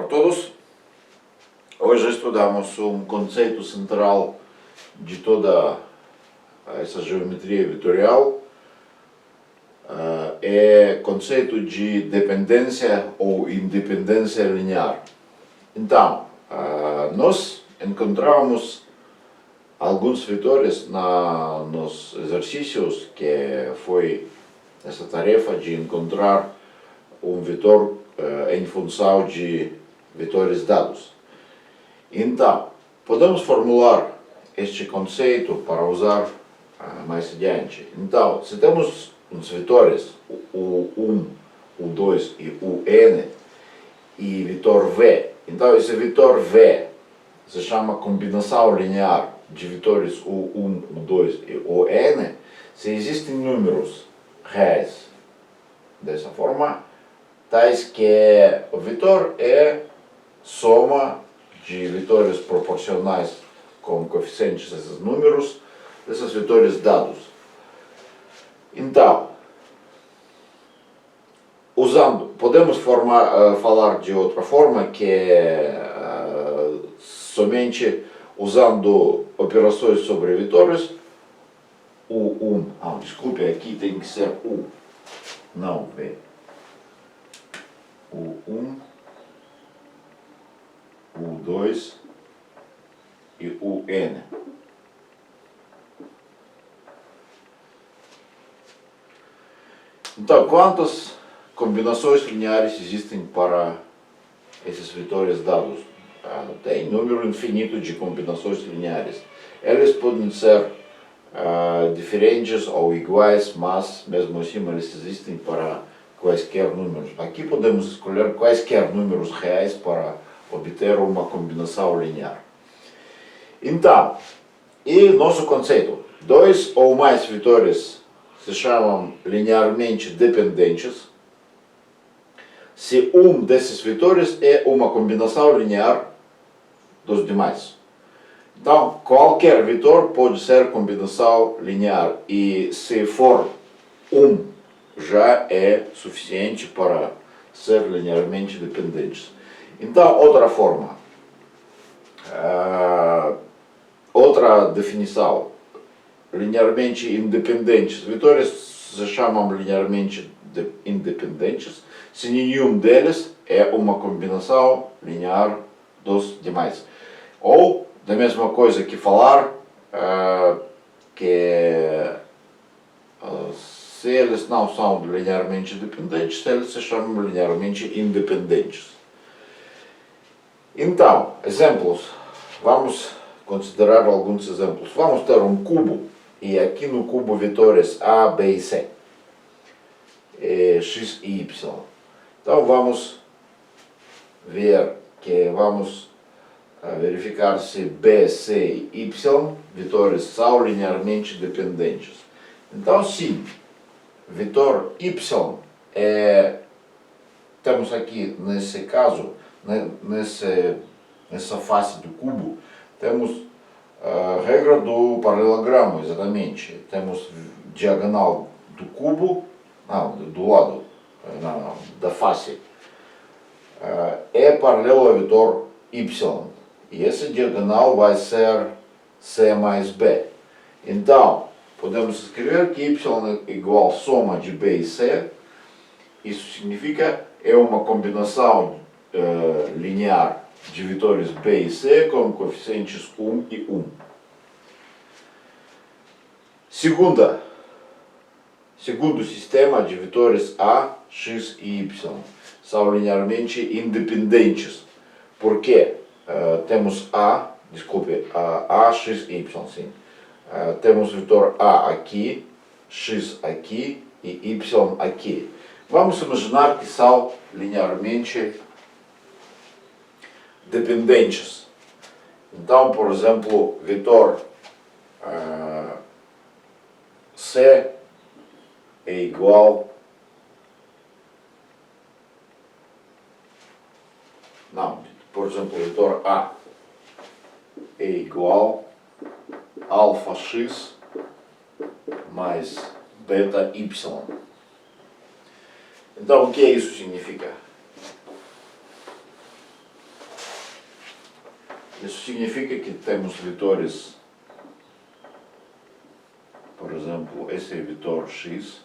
a todos. Hoje estudamos um conceito central de toda essa geometria vetorial. É conceito de dependência ou independência linear. Então, nós encontramos alguns vetores nos exercícios, que foi essa tarefa de encontrar um vetor em função de vetores dados. Então, podemos formular este conceito para usar mais adiante. Então, se temos uns vetores, o 1, o 2 e o n, e vetor v, então esse vetor v se chama combinação linear de vetores o 1, o 2 e o n, se existem números reais dessa forma, tais que o vetor é soma de vetores proporcionais com coeficientes desses números, desses vetores dados. Então, podemos falar de outra forma, que é somente usando operações sobre vetores. O 1, desculpe, aqui tem que ser U, não V. O 1, o 2 e o n. Então, quantas combinações lineares existem para esses vetores dados? Tem número infinito de combinações lineares. Eles podem ser diferentes ou iguais, mas mesmo assim eles existem para quaisquer números. Aqui podemos escolher quaisquer números reais para obter uma combinação linear. Então, e nosso conceito: dois ou mais vetores se chamam linearmente dependentes se um desses vetores é uma combinação linear dos demais. Então, qualquer vetor pode ser combinação linear, e se for já é suficiente para ser linearmente dependentes. Então, outra forma, outra definição: linearmente independentes. Vetores se chamam linearmente independentes se nenhum deles é uma combinação linear dos demais. Ou, da mesma coisa que falar que se eles não são linearmente dependentes, eles se chamam linearmente independentes. Então, exemplos. Vamos considerar alguns exemplos. Vamos ter um cubo, e aqui no cubo vetores A, B e C, x e y. Então vamos ver que vamos verificar se B, C e y vetores são linearmente dependentes. Então, sim, vetor y temos aqui nesse caso, nessa face do cubo, temos a regra do paralelogramo, exatamente. Temos diagonal do cubo, do lado, da face, é paralelo ao vetor y. E essa diagonal vai ser C mais B. Então, podemos escrever que y é igual a soma de B e C. Isso significa é uma combinação linear de vetores B e C com coeficientes 1 e 1. Segundo sistema de vetores A, x e y são linearmente independentes, porque temos A, x e y, sim. Temos vetor A aqui, x aqui e y aqui. Vamos imaginar que são linearmente dependentes. Então, por exemplo, vetor C é igual, por exemplo, vetor A é igual alfa x mais beta y. Então, o que isso significa? Isso significa que temos vetores, por exemplo, esse é vetor x,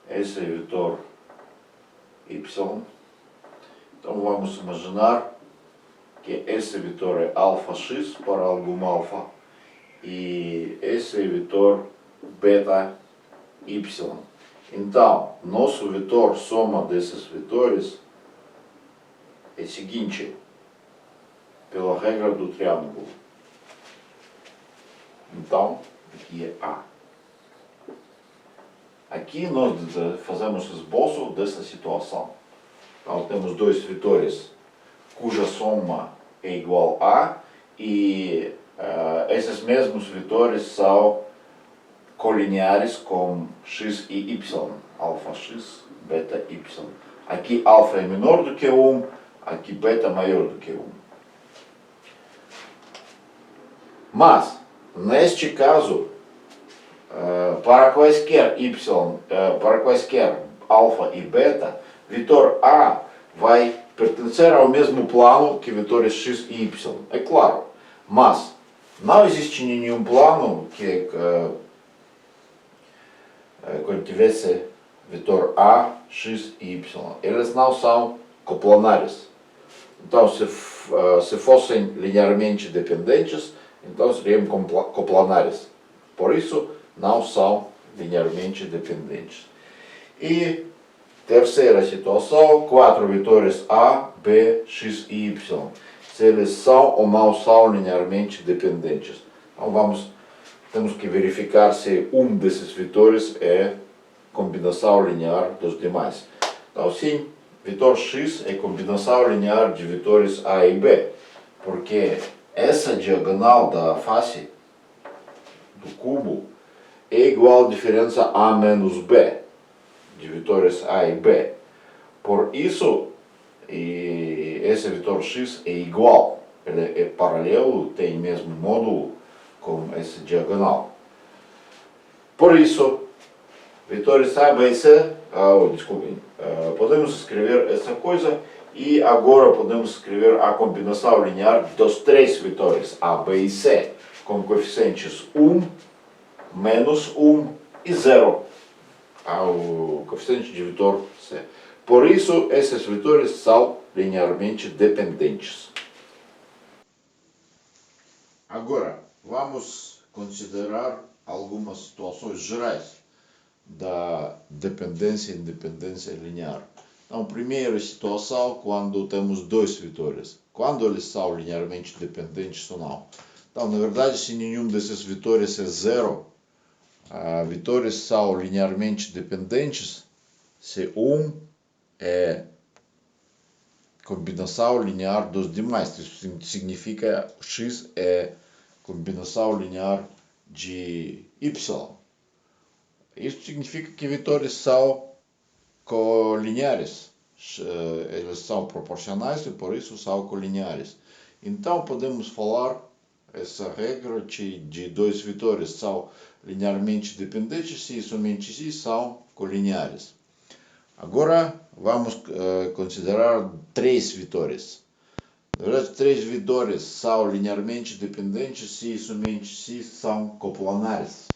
esse é vetor y. Então vamos imaginar que esse vetor é alfa x para algum alfa e esse é vetor beta y. Então, nosso vetor soma desses vetores é o seguinte, pela regra do triângulo. Então, aqui é A. Aqui nós fazemos esboço dessa situação. Então, temos dois vetores cuja soma é igual a e esses mesmos vetores são colineares com x e y, alfa x, beta y. Aqui alfa é menor do que 1, aqui beta é maior do que 1. Mas, neste caso, para quaisquer y, para quaisquer alfa e beta, vetor A vai pertencer ao mesmo plano que vetores x e y, é claro. Mas não existe nenhum plano que contivesse vetor A, x e y. Eles não são coplanares. Então, se fossem linearmente dependentes, então seriam coplanares. Por isso, não são linearmente dependentes. E terceira situação, quatro vetores A, B, x e y. Se eles são ou não são linearmente dependentes. Então temos que verificar se um desses vetores é combinação linear dos demais. Então sim, vetor x é combinação linear de vetores A e B, porque essa diagonal da face do cubo é igual à diferença A menos B, de vetores A e B. Por isso, esse vetor x é igual, ele é paralelo, tem o mesmo módulo com esse diagonal. Por isso, vetores A, B e C, podemos escrever essa coisa e agora podemos escrever a combinação linear dos três vetores A, B e C com coeficientes 1, menos 1 e 0. O coeficiente de vetor C. Por isso, esses vetores são linearmente dependentes. Agora, vamos considerar algumas situações gerais da dependência e independência linear. Então, primeira situação, quando temos dois vetores. Quando eles são linearmente dependentes ou não. Então, na verdade, se nenhum desses vetores é zero, vetores são linearmente dependentes se um é combinação linear dos demais. Isso significa que x é combinação linear de y. Isso significa que vetores são colineares. Eles são proporcionais e por isso são colineares. Então podemos falar essa regra de dois vetores são linearmente dependentes se somente se são colineares. Agora vamos considerar três vetores. Na verdade, três vetores são linearmente dependentes se somente se são coplanares.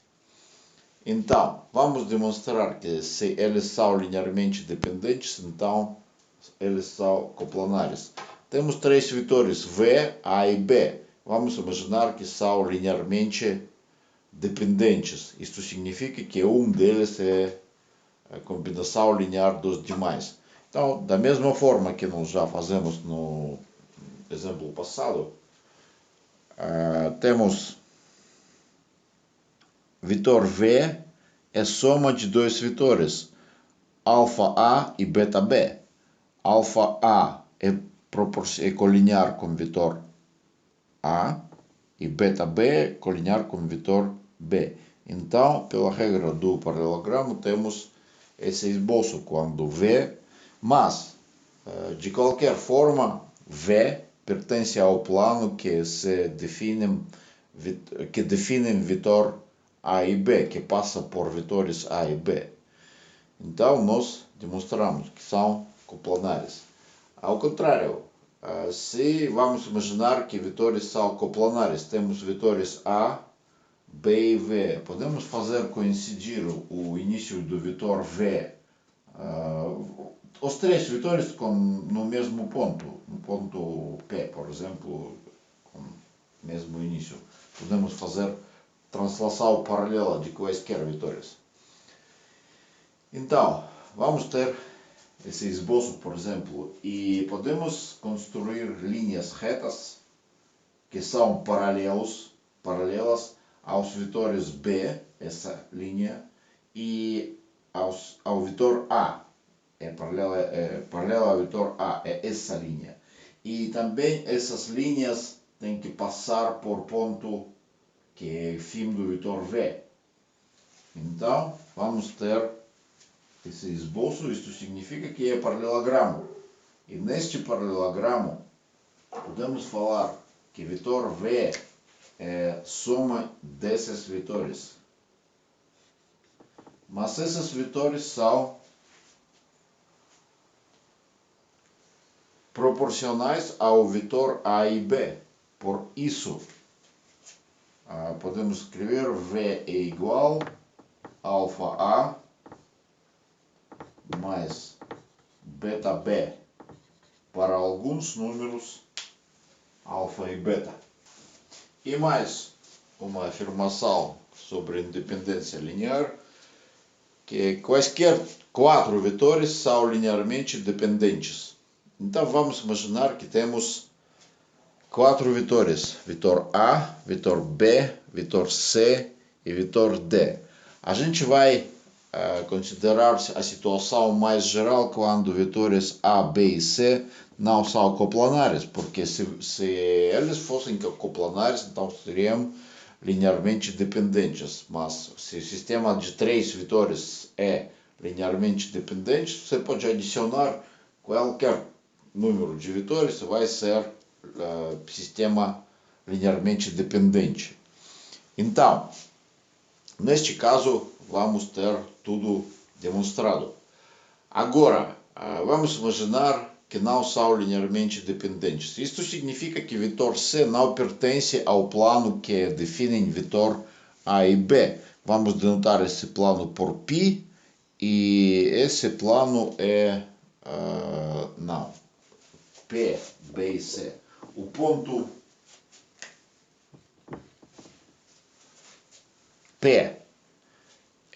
Então, vamos demonstrar que se eles são linearmente dependentes, então eles são coplanares. Temos três vetores V, A e B. Vamos imaginar que são linearmente dependentes. Isto significa que um deles é a combinação linear dos demais. Então, da mesma forma que nós já fazemos no exemplo passado, temos vetor V é soma de dois vetores, alfa A e beta B. Alfa A é colinear com vetor A e beta B é colinear com vetor B. Então, pela regra do paralelogramo, temos esse esboço quando V, mas, de qualquer forma, V pertence ao plano que definem vetor A e B, que passa por vetores A e B. Então, nós demonstramos que são coplanares. Ao contrário, se vamos imaginar que vetores são coplanares, temos vetores A, B e V, podemos fazer coincidir o início do vetor V, os três vetores no mesmo ponto, no ponto P, por exemplo, com o mesmo início. Podemos fazer translação paralela de quaisquer vetores. Então, vamos ter esse esboço, por exemplo, e podemos construir linhas retas que são paralelas aos vetores B, essa linha, e ao vetor A, paralela ao vetor A, é essa linha. E também essas linhas têm que passar por ponto que é fim do vetor V. Então, vamos ter esse esboço, isto significa que é paralelogramo. E neste paralelogramo, podemos falar que vetor V é soma desses vetores. Mas esses vetores são proporcionais ao vetor A e B. Por isso, podemos escrever V é igual a alfa A mais beta B para alguns números alfa e beta. E mais uma afirmação sobre independência linear, que quaisquer quatro vetores são linearmente dependentes. Então vamos imaginar que temos quatro vetores, vetor A, vetor B, vetor C e vetor D. A gente vai considerar a situação mais geral quando vetores A, B e C não são coplanares, porque se eles fossem coplanares, então seriam linearmente dependentes. Mas se o sistema de três vetores é linearmente dependente, você pode adicionar qualquer número de vetores, vai ser sistema linearmente dependente. Então, neste caso, vamos ter tudo demonstrado. Agora, vamos imaginar que não são linearmente dependentes. Isto significa que vetor C não pertence ao plano que define vetor A e B. Vamos denotar esse plano por π, e esse plano é P, B e C. O ponto P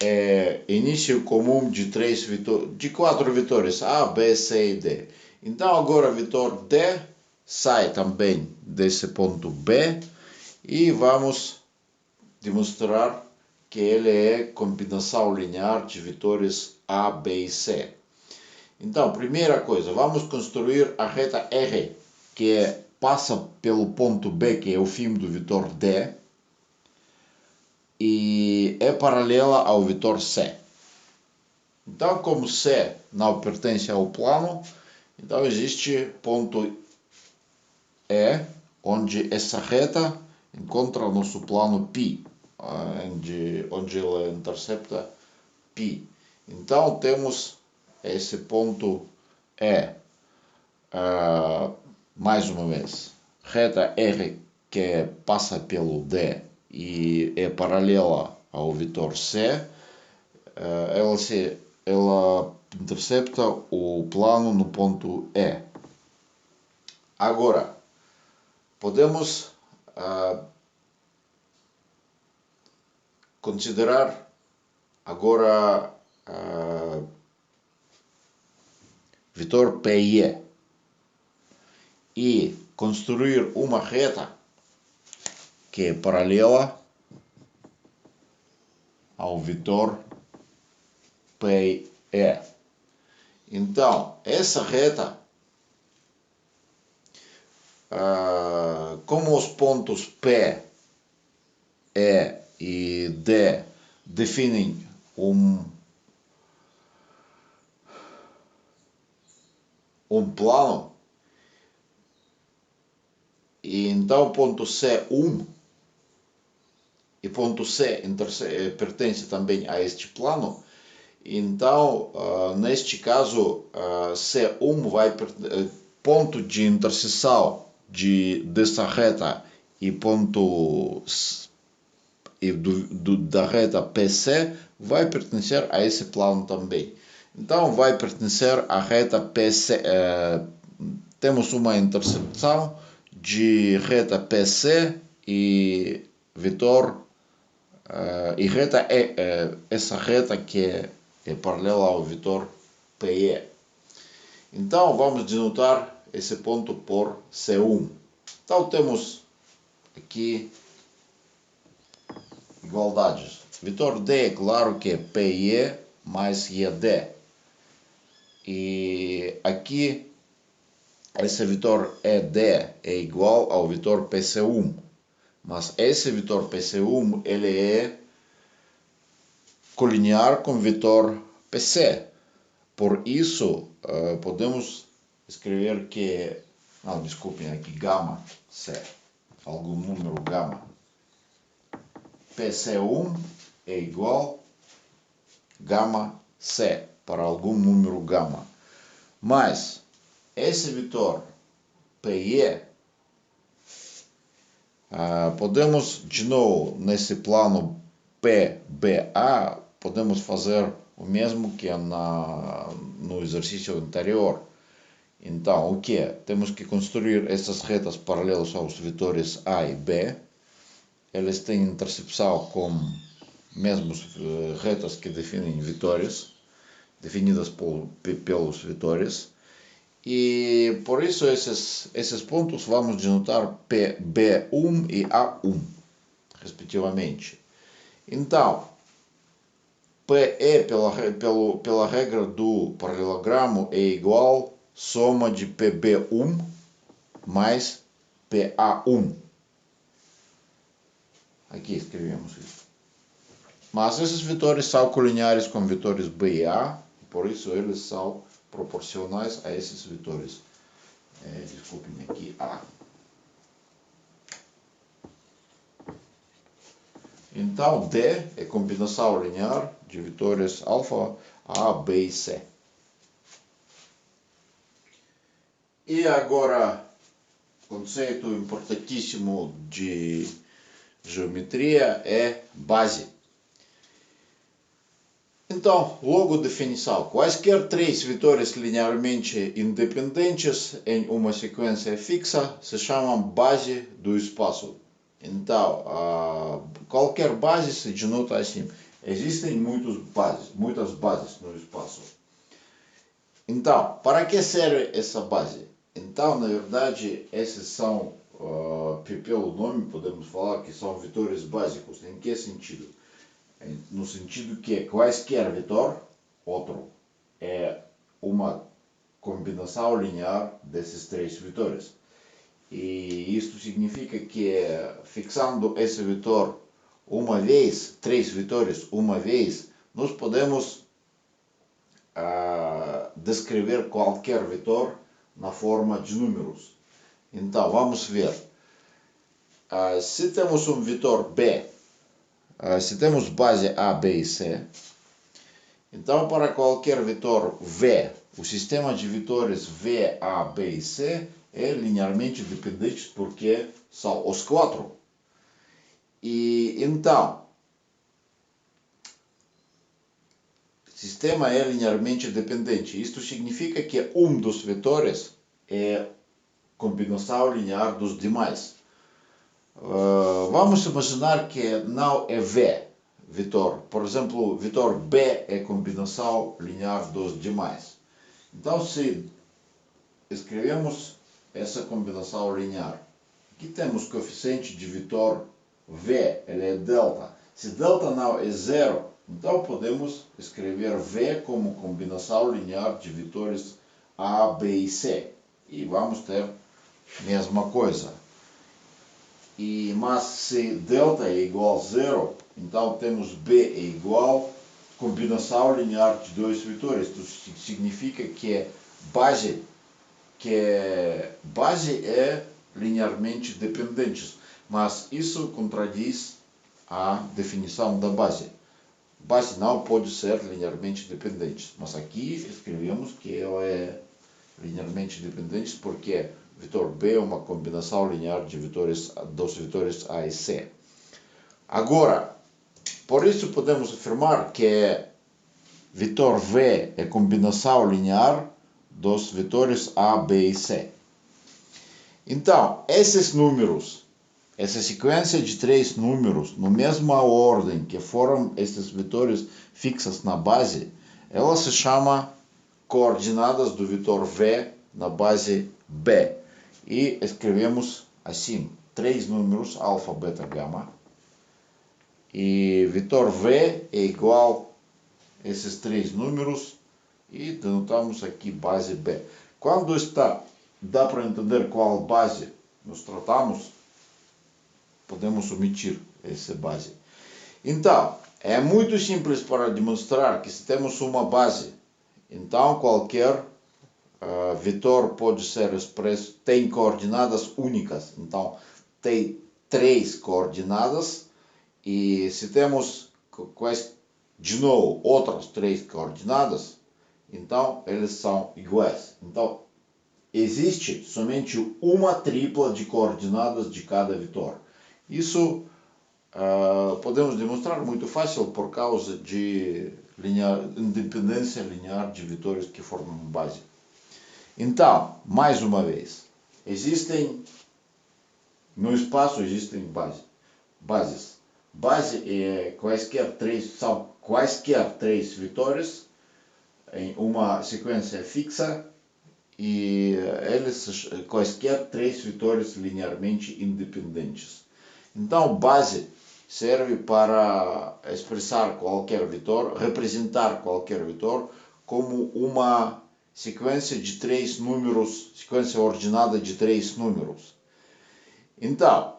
é início comum de quatro vetores A, B, C e D. Então agora o vetor D sai também desse ponto B e vamos demonstrar que ele é combinação linear de vetores A, B e C. Então, primeira coisa, vamos construir a reta R, que passa pelo ponto B, que é o fim do vetor D, e é paralela ao vetor C. Então, como C não pertence ao plano, então existe ponto E, onde essa reta encontra o nosso plano π, onde ela intercepta π. Então, temos esse ponto E, mais uma vez, reta R que passa pelo D e é paralela ao vetor C, ela intercepta o plano no ponto E. Agora, podemos considerar agora vetor PE e construir uma reta que é paralela ao vetor PE. Então, essa reta, como os pontos P, E e D definem um plano, e então ponto C1 e ponto C pertence também a este plano. Então, neste caso, C1 ponto de interseção dessa reta e ponto da reta PC vai pertencer a esse plano também. Então vai pertencer à reta PC. Temos uma interseção de reta PC e vetor e reta essa reta que é paralela ao vetor PE. Então vamos denotar esse ponto por C1. Então temos aqui igualdades. Vetor D é claro que é PE mais ED. E aqui esse vetor ED é igual ao vetor PC1. Mas esse vetor PC1 ele é colinear com o vetor PC. Por isso, podemos escrever que, não, desculpem, aqui gama C, algum número gama. PC1 é igual gama C para algum número gama. Mas esse vetor PE, podemos de novo nesse plano PBA, podemos fazer o mesmo que no exercício anterior. Então, o que é? Temos que construir essas retas paralelas aos vetores A e B. Eles têm interseção com mesmas retas que definem vetores, definidas pelos vetores. E por isso esses pontos vamos denotar B1 e A1, respectivamente. Então, PE pela regra do paralelogramo é igual soma de PB1 mais PA1. Aqui escrevemos isso. Mas esses vetores são colineares com vetores B e A, por isso eles são proporcionais a esses vetores. Desculpem aqui, A. Então, D é combinação linear de vetores alfa, A, B e C. E agora, conceito importantíssimo de geometria é base. Então, logo definição. Quaisquer três vetores linearmente independentes em uma sequência fixa se chamam base do espaço. Então, qualquer base se denota assim. Existem muitas bases no espaço. Então, para que serve essa base? Então, na verdade, esses são, pelo nome podemos falar que são vetores básicos. Em que sentido? No sentido que quaisquer vetor, outro, é uma combinação linear desses três vetores. E isto significa que fixando esse vetor uma vez, três vetores uma vez, nós podemos descrever qualquer vetor na forma de números. Então, vamos ver. Se temos um vetor B, se temos base A, B e C, então para qualquer vetor V, o sistema de vetores V, A, B e C é linearmente dependente porque são os quatro. E então, o sistema é linearmente dependente. Isto significa que um dos vetores é combinação linear dos demais. Vamos imaginar que não é V vetor. Por exemplo, vetor B é combinação linear dos demais. Então, se escrevemos essa combinação linear, aqui temos coeficiente de vetor V, ele é delta. Se delta não é zero, então podemos escrever V como combinação linear de vetores A, B e C. E vamos ter a mesma coisa. Mas se delta é igual a zero, então temos B é igual a combinação linear de dois vetores. Isso significa que base é linearmente dependente. Mas isso contradiz a definição da base. Base não pode ser linearmente dependente. Mas aqui escrevemos que ela é linearmente independentes, porque vetor B é uma combinação linear de dos vetores A e C. Agora, por isso podemos afirmar que vetor V é combinação linear dos vetores A, B e C. Então, esses números, essa sequência de 3 números, na mesma ordem que foram esses vetores fixos na base, ela se chama coordenadas do vetor V na base B. E escrevemos assim, 3 números, alfa, beta, gama. E vetor V é igual a esses 3 números e denotamos aqui base B. Quando dá para entender qual base nós tratamos, podemos omitir essa base. Então, é muito simples para demonstrar que se temos uma base, então qualquer vetor pode ser expresso, tem coordenadas únicas. Então, tem 3 coordenadas e se temos, de novo, outras 3 coordenadas, então eles são iguais. Então, existe somente uma tripla de coordenadas de cada vetor. Isso podemos demonstrar muito fácil por causa de independência linear de vetores que formam base. Então, mais uma vez, no espaço existem bases. Base são quaisquer 3 vetores em uma sequência fixa e eles quaisquer 3 vetores linearmente independentes. Então, base serve para expressar qualquer vetor, representar qualquer vetor como uma sequência de 3 números, sequência ordenada de 3 números. Então,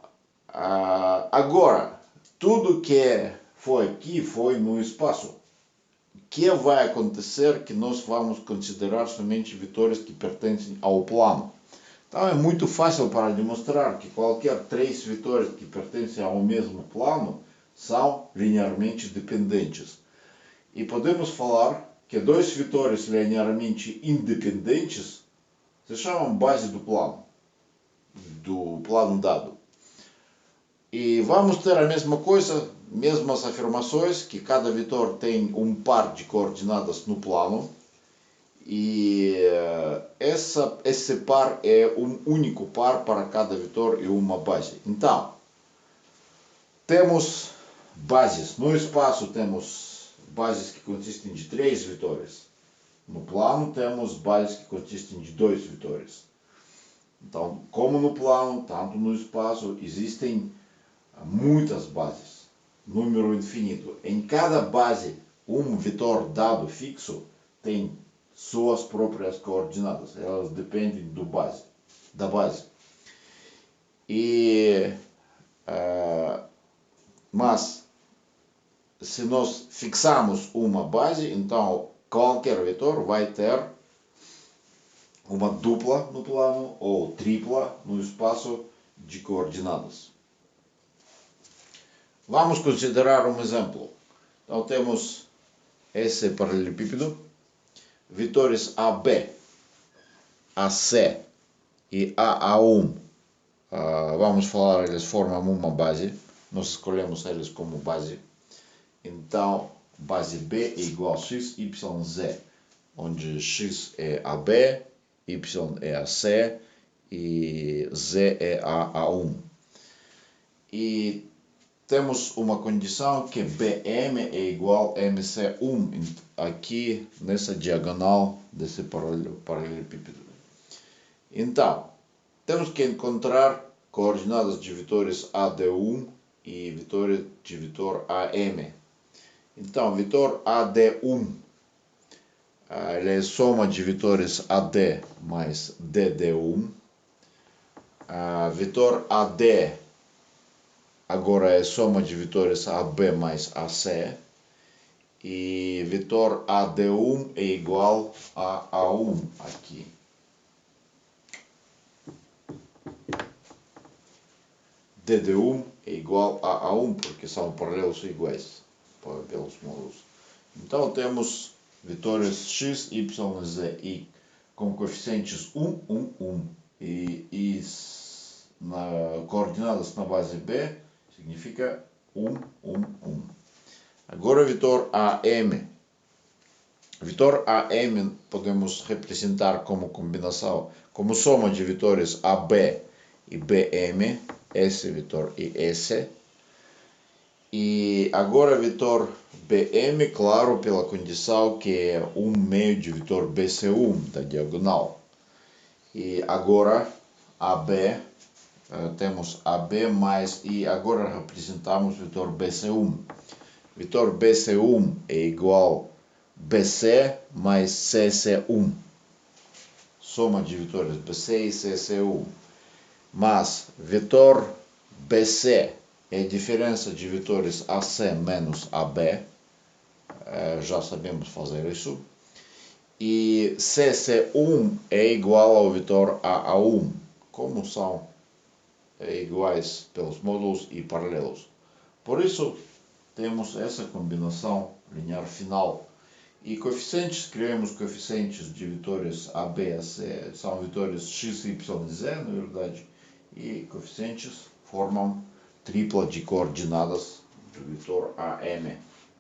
agora, tudo que foi aqui foi no espaço. O que vai acontecer que nós vamos considerar somente vetores que pertencem ao plano. Então é muito fácil para demonstrar que qualquer 3 vetores que pertencem ao mesmo plano são linearmente dependentes. E podemos falar que 2 vetores linearmente independentes se chamam base do plano dado. E vamos ter a mesma coisa, mesmas afirmações, que cada vetor tem um par de coordenadas no plano. E esse par é um único par para cada vetor e uma base. Então, temos bases. No espaço temos bases que consistem de 3 vetores. No plano temos bases que consistem de 2 vetores. Então, como no plano, tanto no espaço, existem muitas bases. Número infinito. Em cada base, um vetor dado fixo tem suas próprias coordenadas, elas dependem da base. Mas se nós fixarmos uma base, então qualquer vetor vai ter uma dupla no plano ou tripla no espaço de coordenadas. Vamos considerar um exemplo. Então temos esse paralelepípedo, vetores AB, AC e AA1, vamos falar, eles formam uma base, nós escolhemos eles como base. Então, base B é igual a x, y, z, onde x é AB, y é AC e z é AA1. E temos uma condição que BM é igual a MC1 aqui nessa diagonal desse paralelepípedo. Então, temos que encontrar coordenadas de vetores AD1 e de vetor AM. Então, vetor AD1 ele é a soma de vetores AD mais DD1. Vetor AD agora é a soma de vetores AB mais AC. E vetor AD1 é igual a A1 aqui. DD1 é igual a A1 porque são paralelos iguais pelos módulos. Então temos vetores x, y e z. E com coeficientes 1. E coordenadas na base B significa 1. Agora o vetor AM. O vetor AM podemos representar como combinação, como soma de vetores AB e BM, esse vetor e esse. E agora o vetor BM, claro, pela condição que é 1 meio de vetor BC1 da diagonal. E agora AB, temos AB mais, e agora representamos o vetor BC1. Vetor BC1 é igual BC mais CC1. Soma de vetores BC e CC1. Mas vetor BC é a diferença de vetores AC menos AB. Já sabemos fazer isso. E CC1 é igual ao vetor AA1. Como são iguais pelos módulos e paralelos. Por isso, temos essa combinação linear final. E coeficientes, criamos coeficientes de vetores A, B, A, C, são vetores x, y e z, na verdade. E coeficientes formam tripla de coordenadas do vetor AM.